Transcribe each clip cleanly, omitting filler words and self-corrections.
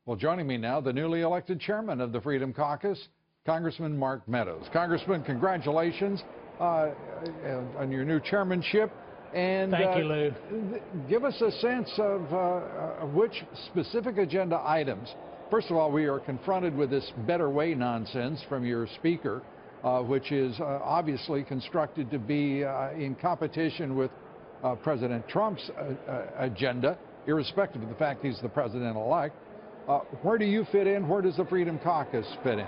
Well, joining me now, the newly elected chairman of the Freedom Caucus, Congressman Mark Meadows. Congressman, congratulations on your new chairmanship. And thank you, Lou. Give us a sense of which specific agenda items. First of all, we are confronted with this better way nonsense from your speaker, which is obviously constructed to be in competition with President Trump's agenda, irrespective of the fact he's the president-elect. Where do you fit in? Where does the Freedom Caucus fit in?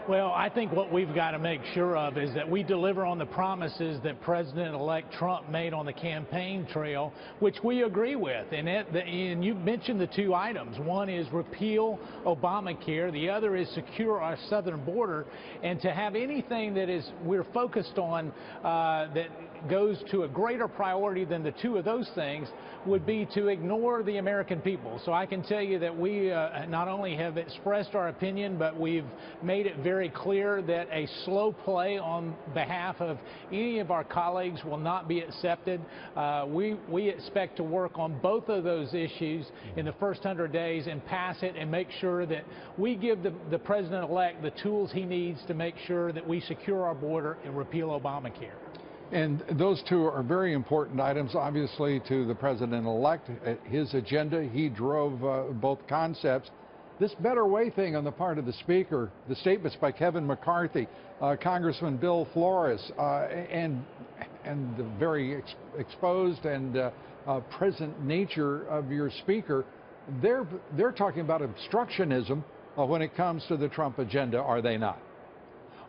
Well, I think what we've got to make sure of is that we deliver on the promises that President-elect Trump made on the campaign trail, which we agree with. And you mentioned the two items. One is repeal Obamacare. The other is secure our southern border. And to have anything that we're focused on that goes to a greater priority than the two of those things would be to ignore the American people. So I can tell you that we not only have expressed our opinion, but we've made it very clear that a slow play on behalf of any of our colleagues will not be accepted. We expect to work on both of those issues in the first 100 days and pass it and make sure that we give the president-elect the tools he needs to make sure that we secure our border and repeal Obamacare. And those two are very important items, obviously, to the president-elect. His agenda, he drove both concepts. This better way thing on the part of the speaker, the statements by Kevin McCarthy, Congressman Bill Flores, and the very exposed and present nature of your speaker, they're talking about obstructionism when it comes to the Trump agenda, are they not?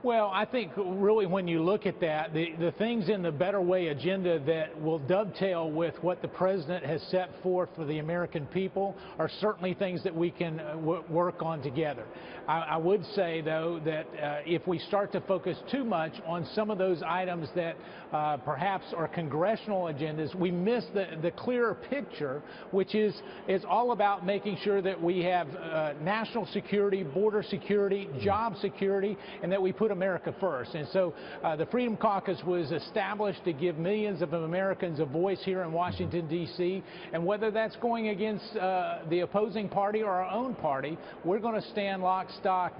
Well, I think really when you look at that, the things in the Better Way agenda that will dovetail with what the president has set forth for the American people are certainly things that we can work on together. I would say, though, that if we start to focus too much on some of those items that perhaps are congressional agendas, we miss the clearer picture, which is all about making sure that we have national security, border security, job security, and that we put America first. And so the Freedom Caucus was established to give millions of Americans a voice here in Washington, D.C., and whether that's going against the opposing party or our own party, we're going to stand lock, stock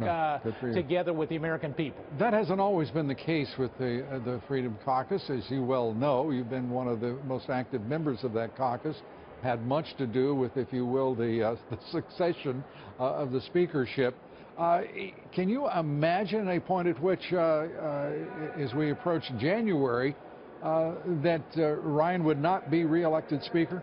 together with the American people. That hasn't always been the case with the Freedom Caucus. As you well know, you've been one of the most active members of that caucus, had much to do with, if you will, the succession of the speakership. Can you imagine a point at which, as we approach January, that Ryan would not be reelected Speaker?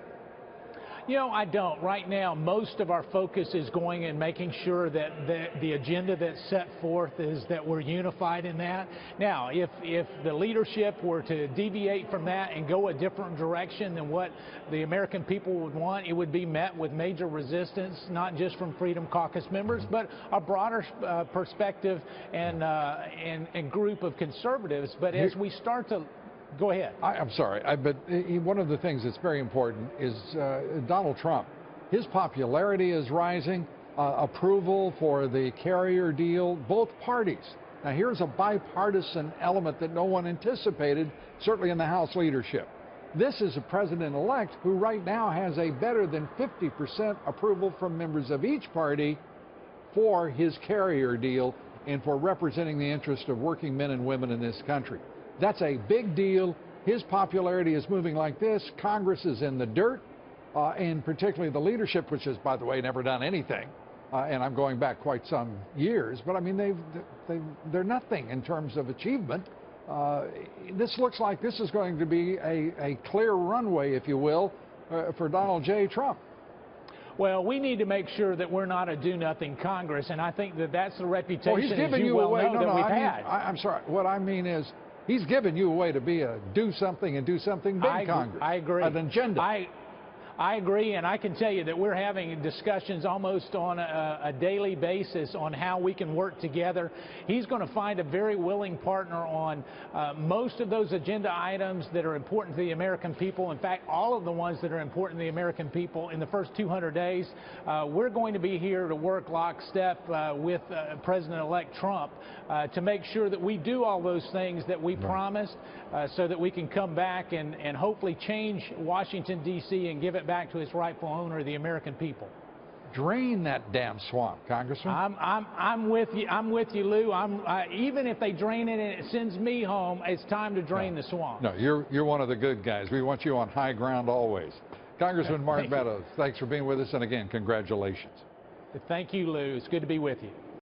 You know, I don't. Right now, most of our focus is going and making sure that the agenda that's set forth is that we're unified in that. Now, if the leadership were to deviate from that and go a different direction than what the American people would want, it would be met with major resistance, not just from Freedom Caucus members, but a broader perspective and group of conservatives. But as we start to go ahead. I'm sorry, but one of the things that's very important is Donald Trump. His popularity is rising, approval for the carrier deal, both parties. Now, here's a bipartisan element that no one anticipated, certainly in the House leadership. This is a president-elect who right now has a better than 50% approval from members of each party for his carrier deal and for representing the interest of working men and women in this country. That's a big deal. His popularity is moving like this. Congress is in the dirt, and particularly the leadership, which has, by the way, never done anything. And I'm going back quite some years, but I mean, they're nothing in terms of achievement. This looks like this is going to be a clear runway, if you will, for Donald J. Trump. Well, we need to make sure that we're not a do-nothing Congress, and I think that that's the reputation, well, he's giving you away. That we've had. I'm sorry. What I mean is, he's given you a way to be a do something and do something big Congress. I agree. An agenda. I agree, and I can tell you that we're having discussions almost on a daily basis on how we can work together. He's going to find a very willing partner on most of those agenda items that are important to the American people. In fact, all of the ones that are important to the American people in the first 200 days. We're going to be here to work lockstep with President-elect Trump to make sure that we do all those things that we promised so that we can come back and hopefully change Washington, D.C. and give it back to its rightful owner, the American people. drain that damn swamp, Congressman. I'm with you. I'm with you, Lou. Even if they drain it and it sends me home, it's time to drain the swamp. No, you're one of the good guys. We want you on high ground always. Congressman Mark Meadows, thanks for being with us, and again, congratulations. Thank you, Lou. It's good to be with you.